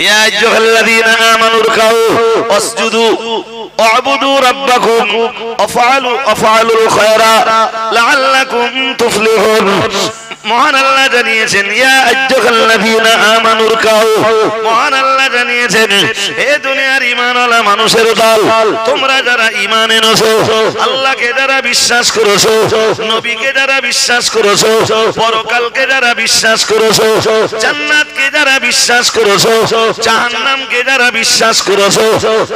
ইয়া আইয়ুহাল্লাযীনা আমানু রকাউ ওয়াসজুদু ওয়া'বুদু রাব্বাকুম ওয়াফআলুল খায়রা লাআল্লাকুম তুফলিহুন। মহান আল্লাহ জানিয়েছেন ইয়া আইয়ুহাল্লাযীনা আমানু রকাউ, মহান আল্লাহ জানিয়েছেন হে দুনিয়ার ঈমানওয়ালা মানুষের দল, তোমরা যারা ঈমান এনেছো, আল্লাহকে যারা বিশ্বাস করেছো, নবীকে যারা বিশ্বাস করেছো, পরকালকে যারা বিশ্বাস করেছো, জান্নাতকে যারা বিশ্বাস করেছো, জাহান্নামকে যারা বিশ্বাস করেছো,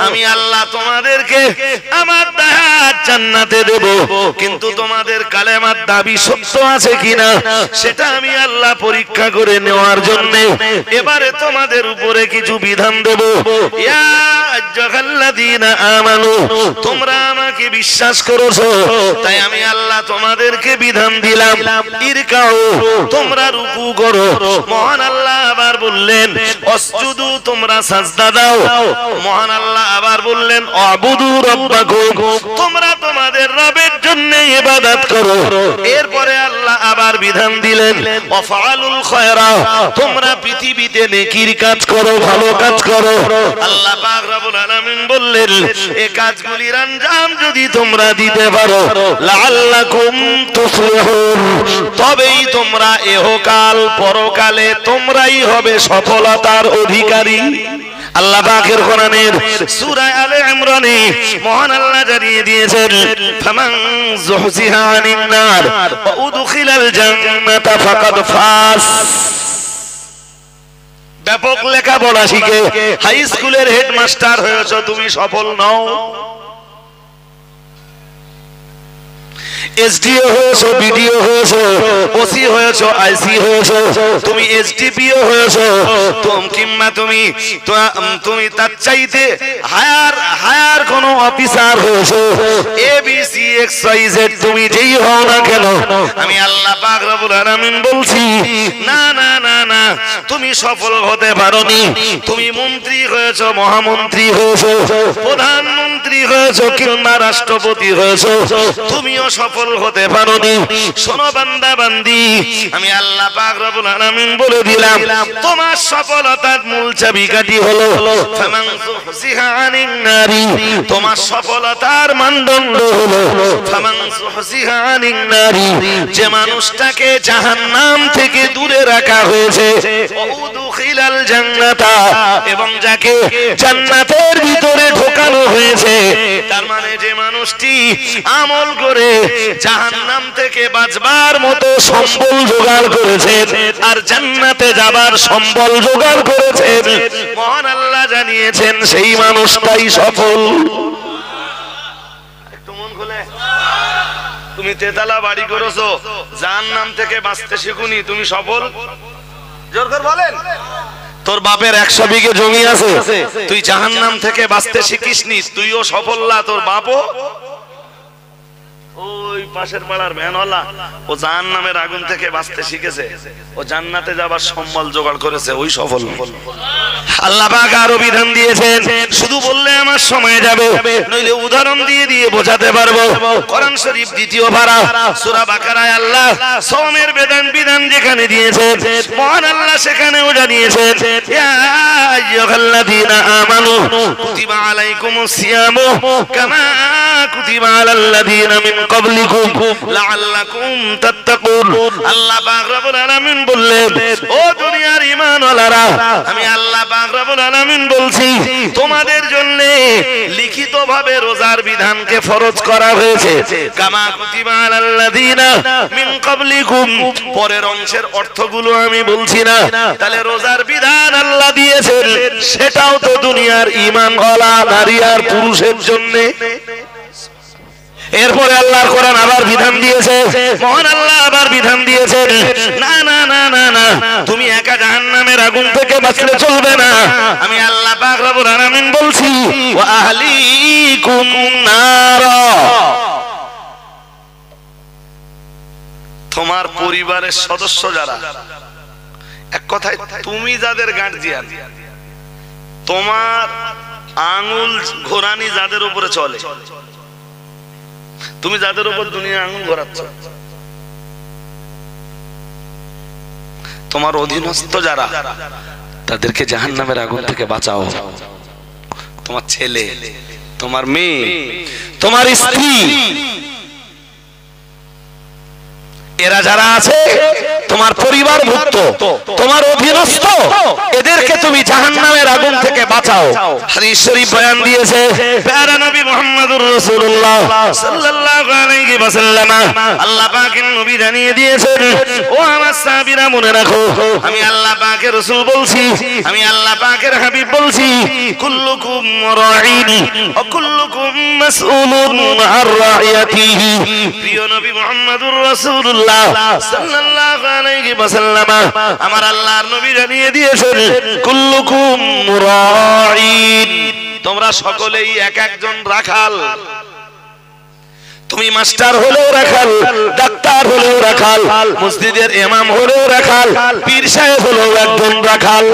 আমি আল্লাহ তোমাদেরকে আমার দায়াত জান্নাতে দেব। কিন্তু তোমাদের কালেমার দাবি সত্য আছে কিনা সেটা আমি আল্লাহ পরীক্ষা করে নেওয়ার জন্য এবারে তোমাদের উপরে কিছু বিধান দেব। ইয়া আইয়ুহাল্লাযীনা আমানু, তোমরা আমাকে বিশ্বাস করেছো, তাই আমি আল্লাহ তোমাদেরকে বিধান দিলাম ইরকাউ, তোমরা রুকু করো। মহান আল্লাহ আবার বললেন ওয়াসজুদু, তোমরা সাজদা দাও। মহান আল্লাহ আবার বললেন ওয়া'বুদু রাব্বাকুম, তোমরা তোমাদের রবের জন্য ইবাদত করো। এরপরে আল্লাহ আবার বিধান দিলেন ওয়াফআলুল খায়রা, তোমরা পৃথিবীতে নেকির কাজ করো, ভালো কাজ করো। আল্লাহ পাক রব্বুল আলামিন বললেন এই কাজগুলির আঞ্জাম যদি তোমরা দিতে পারো লাআল্লাকুম তুফলিহুন, তবেই তোমরা ইহকাল পরকালে তোমরাই হবে সফলতার অধিকারী। আল্লাহ পাকের কোরআনের সূরা আলে ইমরানে মহান আল্লাহ জানিয়ে দিয়েছেন ফামান যুহজিহা আনিন নার ওয়া উদখিলাল জান্নাতা ফাকাদ ফাস। ব্যাপক লেখাপড়া শিখে হাই স্কুলের হেডমাস্টার হয়েছো, তুমি সফল নও। এসডিও হয়েছো, বিডিও হয়েছো, ওসি হয়েছো, আইসি হয়েছো, তুমি এসডিপিও হয়েছো, কিংবা তুমি তার চাইতে হায়ার কোন অফিসার হয়েছো, এবিসি এক্সওয়াইজেড তুমি যেই হও না কেন, আমি আল্লাহ পাক রব্বুল আলামিন বলছি না না না না, তুমি সফল হতে পারোনি। তুমি মন্ত্রী হয়েছো, মহামন্ত্রী হয়েছো, প্রধানমন্ত্রী হয়েছো, কিংবা রাষ্ট্রপতি হয়েছো, তুমিও সফল হতে পারোনি। শোনো বান্দা বান্দি, আমি আল্লাহ পাক রব্বুল আলামিন বলে দিলাম তোমার সফলতার মূল চাবিকাঠি হলো ফামান যুহজিহা আনিন নারি, তোমার সফলতার মানদণ্ড হলো ফামান যুহজিহা আনিন নারি, যে মানুষটাকে জাহান্নাম থেকে দূরে রাখা হয়েছে, উদখিলাল জান্নাতা, এবং যাকে জান্নাতের ভিতরে ঢোকানো হয়েছে। তার মানে যে মানুষটি আমল করে জাহান্নাম থেকে বাঁচবার মতো সম্বল জোগাড় করেছে আর জান্নাতে যাবার সম্বল জোগাড় করেছে, মহান আল্লাহ জানিয়েছেন সেই মানুষটাই সফল। একটু মন খুলে, তুমি তেতালা বাড়ি করেছো, জাহান্নাম থেকে বাঁচতে শিখুনি, তুমি সফল? জোর করে বলেন। তোর বাপের 100 বিঘে জমি আছে, তুই জাহান্নাম থেকে বাঁচতে শিখিসনি, তুইও সফল না, তোর বাপও। ওই পাশের পাড়ার ভ্যানওয়ালা ও জাহান্নামের আগুন থেকে বাঁচতে শিখেছে, ও জান্নাতে যাবার সম্বল জোগাড় করেছে, ওই সফল। আল্লাহ পাক আরো বিধান দিয়েছেন, শুধু বললে আমার সময় যাবে, নইলে উদাহরণ দিয়ে দিয়ে বোঝাতে পারবো। কোরআন শরীফ 2 পারা সূরা বাকারায় আল্লাহ সওমের বিধান যেখানে দিয়েছেন, মহান আল্লাহ সেখানেও জানিয়েছেন ইয়া আইয়ুহাল্লাযীনা আমানু কুতিবা আলাইকুমুস সিয়ামু কামা কুতিবা আলাল্লাযীনা মিন ক্বাবলিকুম লাআল্লাকুম তাত্তাকুন। আল্লাহ পাক রব্বুল আলামিন বললেন ও দুনিয়ার ঈমানওয়ালারা, আমি আল্লাহ পাক রব্বুল আলামিন বলছি তোমাদের জন্য লিখিতভাবে রোজার বিধানকে ফরজ করা হয়েছে, কামা কুতিবা আলাল্লাযীনা মিন ক্বাবলিকুম। পরের অংশের অর্থগুলো আমি বলছি না, তাহলে রোজার বিধান আল্লাহ দিয়েছেন, সেটাও তো দুনিয়ার ঈমানওয়ালা নারী আর পুরুষের জন্য। এরপরে আল্লাহর কোরআন আবার বিধান দিয়েছে, মহান আল্লাহ আবার বিধান দিয়েছেন না না না না না, তুমি একা জাহান্নামের আগুন থেকে বাঁচলে চলবে না, আমি আল্লাহ পাক রব্বুল আলামিন বলছি ওয়া আহলিকুম নার, তোমার পরিবারের সদস্য যারা, এক কথায় তুমি যাদের গার্জিয়ান, তোমার আঙুল ঘোরানি যাদের উপরে চলে, তুমি যাদের উপর দুনিয়া আঙুল ঘোরাচ্ছ, তোমার অধীনস্থ যারা, তাদেরকে জাহান্নামের আগুন থেকে বাঁচাও। তোমার ছেলে, তোমার মেয়ে, তোমার স্ত্রী, এরা যারা আছে তোমার পরিবারভুক্ত, তোমার অধীনস্থ, এদেরকে তুমি জাহান্নামের আগুন থেকে বাঁচাও। হাদিস শরীফ বয়ান দিয়েছে প্যারা নবী মুহাম্মদুর রাসূলুল্লাহ সাল্লাল্লাহু আলাইহি ওয়াসাল্লাম, আল্লাহ পাকের নবী জানিয়ে দিয়েছেন, ও আমার সাহাবীরা মনে রাখো, আমি আল্লাহ পাকের রাসূল বলছি, আমি আল্লাহ পাকের হাবিব বলছি, কুল্লুকুম রাঈন ওয়া কুল্লুকুম মাসউলুন আন রাইয়াতিহি। প্রিয় নবী মুহাম্মদুর রাসূলুল্লাহ সাল্লাল্লাহু আলাইহি ওয়াসাল্লাম, আমার আল্লাহর নবী জানিয়ে দিয়েছেন, কুল্লুকুম রাঈন, তোমরা সকলেই এক একজন রাখাল। তুমি মাস্টার হলেও রাখাল, ডাক্তার হলেও রাখাল, মসজিদের ইমাম হলেও রাখাল, পীর সাহেব হলেও একজন রাখাল।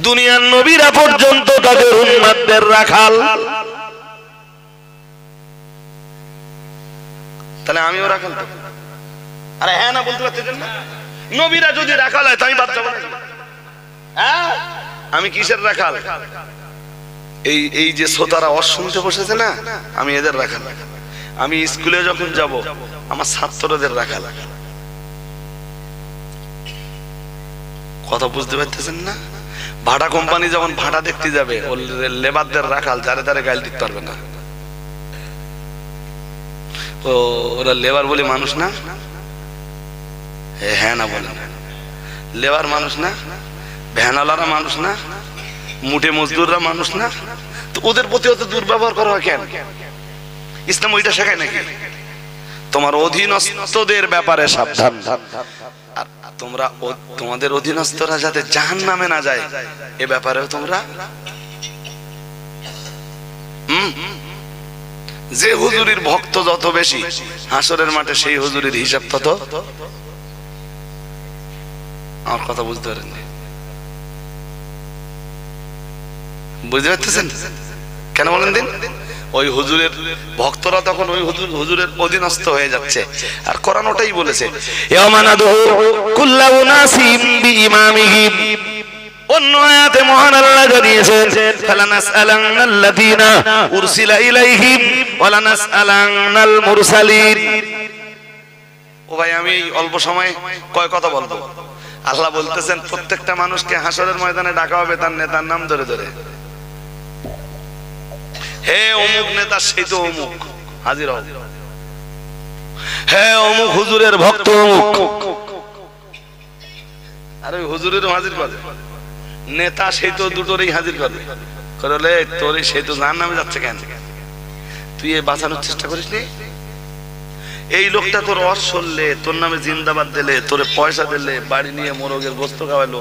দুনিয়ার নবীরা পর্যন্ত তাদের উম্মতদের রাখাল। তাহলে আমিও রাখাল তো? আরে হ্যাঁ না বলতে পারতেছেন না? নবীরা যদি রাখাল হয় তাই বাদ যাবো না? হ্যাঁ, আমি কিসের রাখাল? এই যে শ্রোতারা শুনতে বসেছে না, আমি এদের রাখাল। আমি স্কুলে যখন যাব আমার ছাত্রদের রাখাল। কথা বুঝতে পারতেছেন না? ভাড়া কোম্পানি যখন ভাড়া দেখতে যাবে, ও লেবারদের রাখাল, যারে তারে গাইল দিতে পারবে না। ও ওরা লেবার বলে মানুষ না? হ্যাঁ না বলে, লেবার মানুষ না? ভ্যানওয়ালারা মানুষ না? মুঠে মজদুররা মানুষ না? তো ওদের প্রতি অত দুর্ব্যবহার করা হয় কেন? ইসলাম ওইটা শেখায় নাকি? তোমার অধীনস্থদের ব্যাপারে সাবধান। আর তোমরা তোমাদের অধীনস্থরা যাতে জাহান্নামে না যায় এ ব্যাপারেও তোমরা, যে হুজুরির ভক্ত যত বেশি হাসরের মাঠে সেই হুজুরির হিসাব তত। আমার কথা বুঝতে পারেন? বুঝতে পারতেছেন কেন বলেন দিন? ওই হুজুরের ভক্তরা তখন ওই হুজুরের অধীনস্থ হয়ে যাচ্ছে। আর কোরআন ওটাই বলেছে, অন্য আয়াতে মহান আল্লাহ জানিয়েছেন, ফালানাসআলান্নাল্লাযীনা উরসিলা ইলাইহিম ওয়া লানাসআলান্নাল মুরসালিন। ও ভাই, আমি অল্প সময় কয় কথা বলবো। আল্লাহ বলতেছেন প্রত্যেকটা মানুষকে হাসরের ময়দানে ডাকা হবে তার নেতার নাম ধরে ধরে। হে অমুক নেতা, সেই তো অমুক, হাজির হও। হে অমুক হুজুরের ভক্ত অমুক। আর ওই হুজুরেরও হাজির করে, নেতা সেই তো দুটোরই হাজির করে। করলে তোর সেই তো যার নামে যাচ্ছে কেন? তুই এ বাঁচানোর চেষ্টা করিস নি? এই লোকটা তোর অস শুনলে, তোর নামে জিন্দাবাদ দিলে, তোরে পয়সা দিলে, বাড়ি নিয়ে মোরগের গোস্ত খাওয়ালো,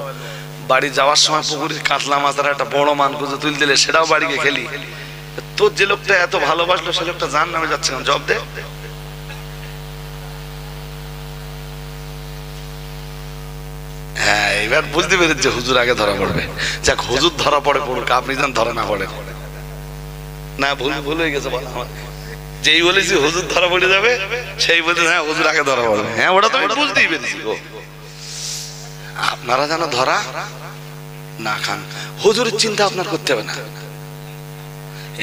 বাড়ি যাওয়ার সময় পুকুরের কাতলা মাছের একটা বড় মান খুঁজে তুল দিলে, সেটাও বাড়িকে খেলি। তোর যে লোকটা এত ভালোবাসলো সে লোকটা যার নামে যাচ্ছে না, জব দে। হ্যাঁ, এবার বুঝতে পেরেছে হুজুর আগে ধরা পড়বে। যাক, হুজুর ধরা পড়ে পড়ুক, আপনি যেন ধরা না পড়ে। না, ভুল হয়ে গেছে বলা আমার। যেই বলেছি হুজুর ধরা পড়ে যাবে, সেই বলতে হ্যাঁ হুজুর আগে ধরা পড়বে। হ্যাঁ, ওটা তো আমি বুঝতেই পেরেছি গো। আপনারা যেন ধরা না খান, হুজুরের চিন্তা আপনার করতে হবে না।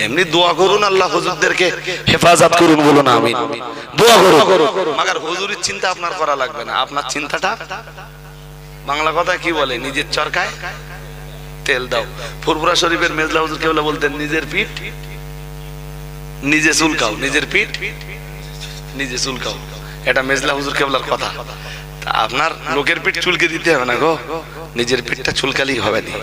এমনি দোয়া করুন, আল্লাহ হুজুরদেরকে হেফাজত করুন, বলুন আমিন। দোয়া করুন, মাগার হুজুরের চিন্তা আপনার করা লাগবে না। আপনার চিন্তাটা, বাংলা কথা কি বলে, নিজের চরকায় তেল দাও। ফুরফুরা শরীফের মেজলা হুজুর কেবলা বলতেন, নিজের পিঠ নিজে চুলকাও, নিজের পিঠ নিজে চুলকাও। এটা মেজলা হুজুর কেবলার কথা। আপনার লোকের পিঠ চুলকে দিতে হবে না গো, নিজের পিঠটা চুলকালেই হবে না।